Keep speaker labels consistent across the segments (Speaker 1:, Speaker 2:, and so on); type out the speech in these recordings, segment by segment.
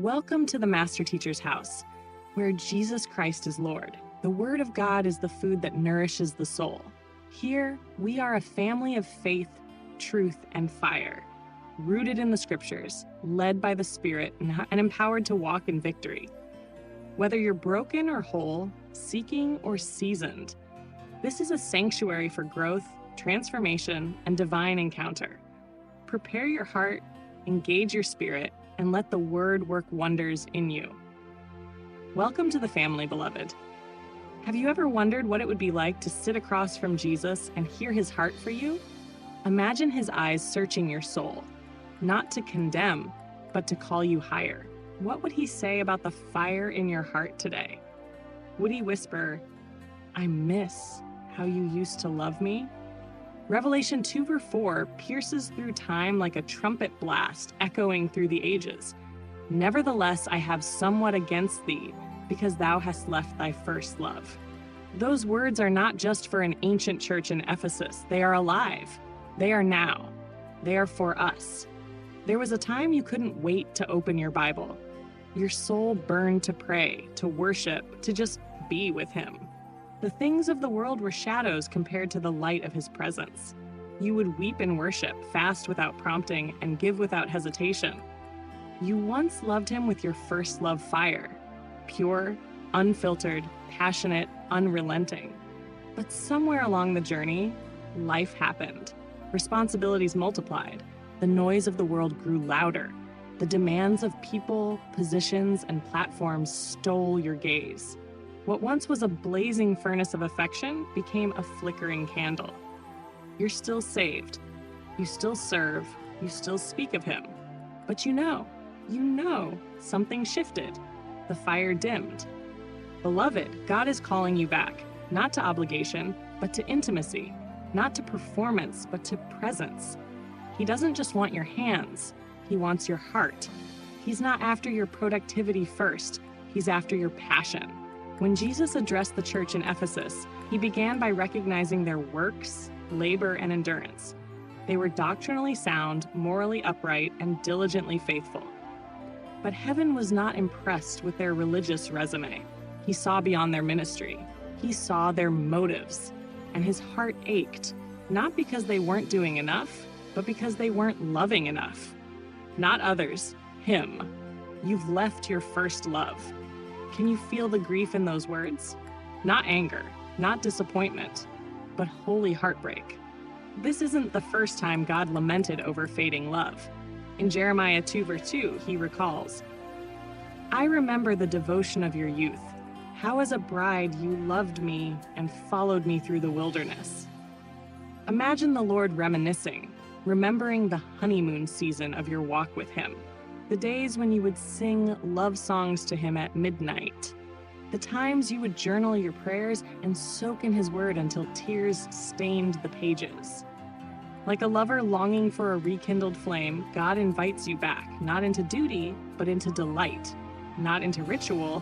Speaker 1: Welcome to the Master Teacher's house, where Jesus Christ is Lord. The Word of God is the food that nourishes the soul. Here, we are a family of faith, truth, and fire, rooted in the Scriptures, led by the Spirit, and empowered to walk in victory. Whether you're broken or whole, seeking or seasoned, this is a sanctuary for growth, transformation, and divine encounter. Prepare your heart, engage your spirit, and let the Word work wonders in you. Welcome to the family, beloved. Have you ever wondered what it would be like to sit across from Jesus and hear his heart for you? Imagine his eyes searching your soul, not to condemn, but to call you higher. What would he say about the fire in your heart today? Would he whisper, "I miss how you used to love me"? Revelation 2:4 pierces through time like a trumpet blast echoing through the ages. Nevertheless, I have somewhat against thee, because thou hast left thy first love. Those words are not just for an ancient church in Ephesus. They are alive. They are now. They are for us. There was a time you couldn't wait to open your Bible. Your soul burned to pray, to worship, to just be with him. The things of the world were shadows compared to the light of his presence. You would weep in worship, fast without prompting, and give without hesitation. You once loved him with your first love fire, pure, unfiltered, passionate, unrelenting. But somewhere along the journey, life happened. Responsibilities multiplied. The noise of the world grew louder. The demands of people, positions, and platforms stole your gaze. What once was a blazing furnace of affection became a flickering candle. You're still saved. You still serve. You still speak of him. But you know, something shifted. The fire dimmed. Beloved, God is calling you back, not to obligation, but to intimacy, not to performance, but to presence. He doesn't just want your hands, he wants your heart. He's not after your productivity first, he's after your passion. When Jesus addressed the church in Ephesus, he began by recognizing their works, labor, and endurance. They were doctrinally sound, morally upright, and diligently faithful. But heaven was not impressed with their religious resume. He saw beyond their ministry. He saw their motives, and his heart ached, not because they weren't doing enough, but because they weren't loving enough. Not others, him. You've left your first love. Can you feel the grief in those words? Not anger, not disappointment, but holy heartbreak. This isn't the first time God lamented over fading love. In Jeremiah 2:2, he recalls, "I remember the devotion of your youth, how as a bride you loved me and followed me through the wilderness." Imagine the Lord reminiscing, remembering the honeymoon season of your walk with him. The days when you would sing love songs to him at midnight. The times you would journal your prayers and soak in his word until tears stained the pages. Like a lover longing for a rekindled flame, God invites you back, not into duty, but into delight, not into ritual,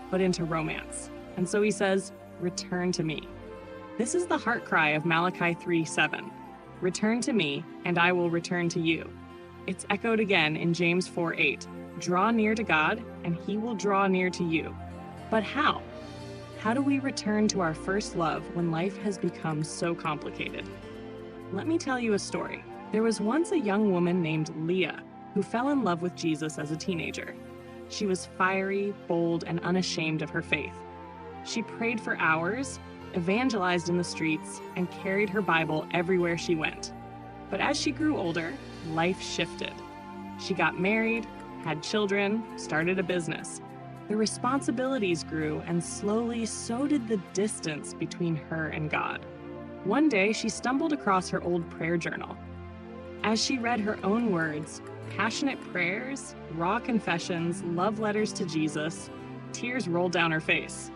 Speaker 1: but into romance. And so he says, "Return to me." This is the heart cry of Malachi 3:7. "Return to me, and I will return to you." It's echoed again in James 4:8. "Draw near to God, and he will draw near to you." But how? How do we return to our first love when life has become so complicated? Let me tell you a story. There was once a young woman named Leah who fell in love with Jesus as a teenager. She was fiery, bold, and unashamed of her faith. She prayed for hours, evangelized in the streets, and carried her Bible everywhere she went. But as she grew older, life shifted. She got married, had children, started a business. The responsibilities grew, and slowly so did the distance between her and God. One day, she stumbled across her old prayer journal. As she read her own words, passionate prayers, raw confessions, love letters to Jesus, tears rolled down her face.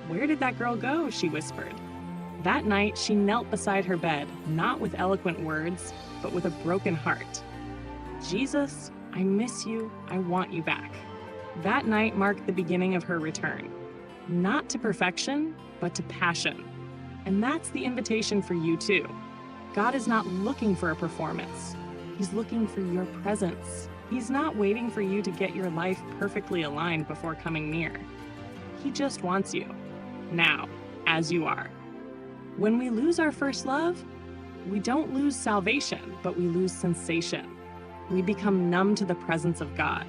Speaker 1: "Where did that girl go?" she whispered. That night, she knelt beside her bed, not with eloquent words, but with a broken heart. "Jesus, I miss you. I want you back." That night marked the beginning of her return, not to perfection, but to passion. And that's the invitation for you too. God is not looking for a performance. He's looking for your presence, He's not waiting for you to get your life perfectly aligned before coming near. He just wants you, now, as you are. When we lose our first love, we don't lose salvation, but we lose sensation. We become numb to the presence of God.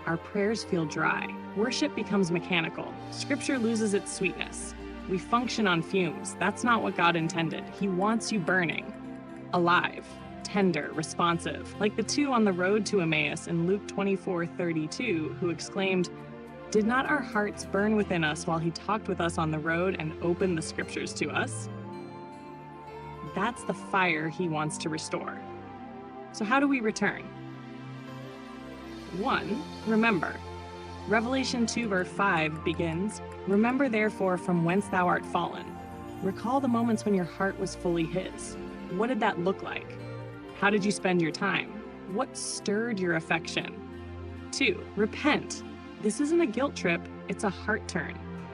Speaker 1: Our prayers feel dry. Worship becomes mechanical. Scripture loses its sweetness. We function on fumes. That's not what God intended. He wants you burning, alive, tender, responsive, like the two on the road to Emmaus in Luke 24:32, who exclaimed, "Did not our hearts burn within us while he talked with us on the road and opened the scriptures to us?" That's the fire he wants to restore. So how do we return? 1. Remember. Revelation 2:5 begins, "Remember therefore from whence thou art fallen." Recall the moments when your heart was fully his. What did that look like? How did you spend your time? What stirred your affection? 2. Repent. This isn't a guilt trip, it's a heart turn.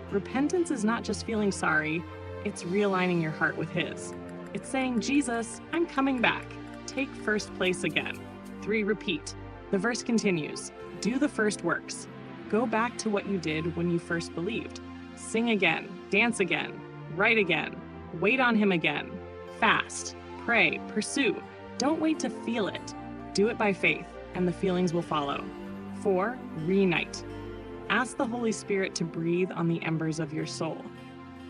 Speaker 1: Repentance is not just feeling sorry, it's realigning your heart with his. It's saying, "Jesus, I'm coming back. Take first place again." 3. Repeat. The verse continues, "Do the first works." Go back to what you did when you first believed. Sing again, dance again, write again, wait on him again. Fast, pray, pursue. Don't wait to feel it. Do it by faith, and the feelings will follow. 4. Reignite. Ask the Holy Spirit to breathe on the embers of your soul.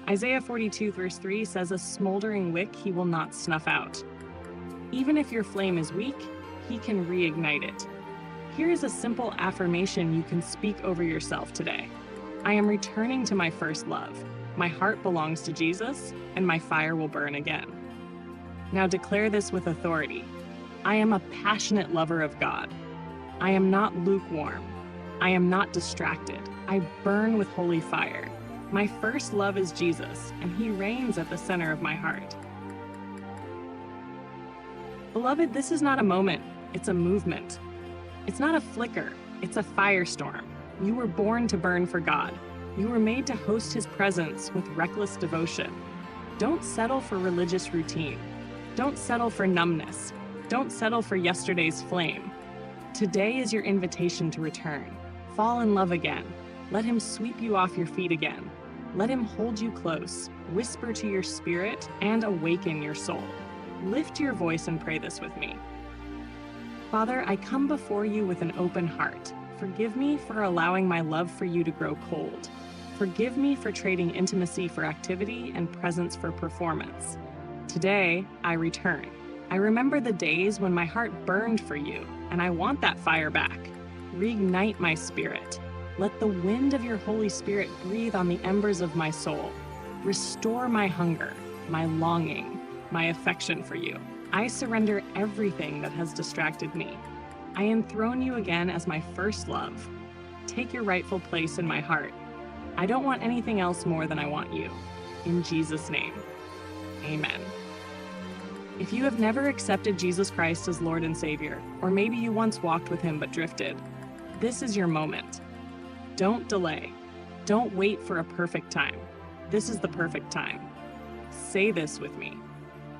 Speaker 1: Isaiah 42:3 says, "A smoldering wick he will not snuff out." Even if your flame is weak, he can reignite it. Here is a simple affirmation you can speak over yourself today. I am returning to my first love. My heart belongs to Jesus, and my fire will burn again. Now declare this with authority. I am a passionate lover of God. I am not lukewarm. I am not distracted. I burn with holy fire. My first love is Jesus, and he reigns at the center of my heart. Beloved, this is not a moment, it's a movement. It's not a flicker, it's a firestorm. You were born to burn for God. You were made to host his presence with reckless devotion. Don't settle for religious routine. Don't settle for numbness. Don't settle for yesterday's flame. Today is your invitation to return. Fall in love again. Let him sweep you off your feet again. Let him hold you close, whisper to your spirit, and awaken your soul. Lift your voice and pray this with me. Father, I come before you with an open heart. Forgive me for allowing my love for you to grow cold. Forgive me for trading intimacy for activity and presence for performance. Today, I return. I remember the days when my heart burned for you, and I want that fire back. Reignite my spirit. Let the wind of your Holy Spirit breathe on the embers of my soul. Restore my hunger, my longing, my affection for you. I surrender everything that has distracted me. I enthrone you again as my first love. Take your rightful place in my heart. I don't want anything else more than I want you. In Jesus' name, amen. If you have never accepted Jesus Christ as Lord and Savior, or maybe you once walked with him but drifted, this is your moment. Don't delay. Don't wait for a perfect time. This is the perfect time. Say this with me.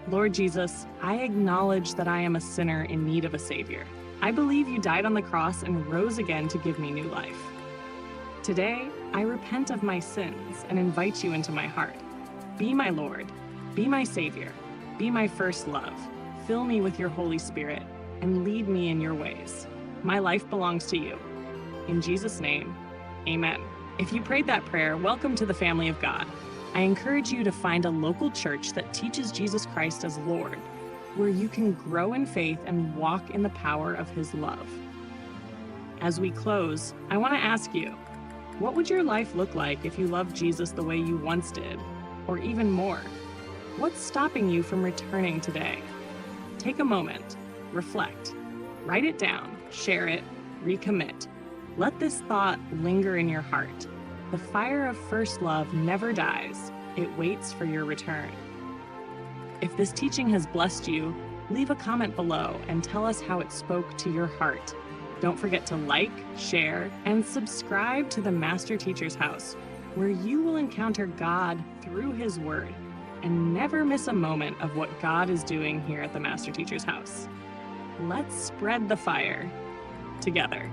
Speaker 1: Lord Jesus, I acknowledge that I am a sinner in need of a Savior. I believe you died on the cross and rose again to give me new life. Today, I repent of my sins and invite you into my heart. Be my Lord. Be my Savior. Be my first love. Fill me with your Holy Spirit and lead me in your ways. My life belongs to you. In Jesus' name, amen. If you prayed that prayer, welcome to the family of God. I encourage you to find a local church that teaches Jesus Christ as Lord, where you can grow in faith and walk in the power of his love. As we close, I want to ask you, what would your life look like if you loved Jesus the way you once did, or even more? What's stopping you from returning today? Take a moment, reflect, write it down, share it, recommit. Let this thought linger in your heart. The fire of first love never dies. It waits for your return. If this teaching has blessed you, leave a comment below and tell us how it spoke to your heart. Don't forget to like, share, and subscribe to the Master Teacher's House, where you will encounter God through his word and never miss a moment of what God is doing here at the Master Teacher's House. Let's spread the fire. together.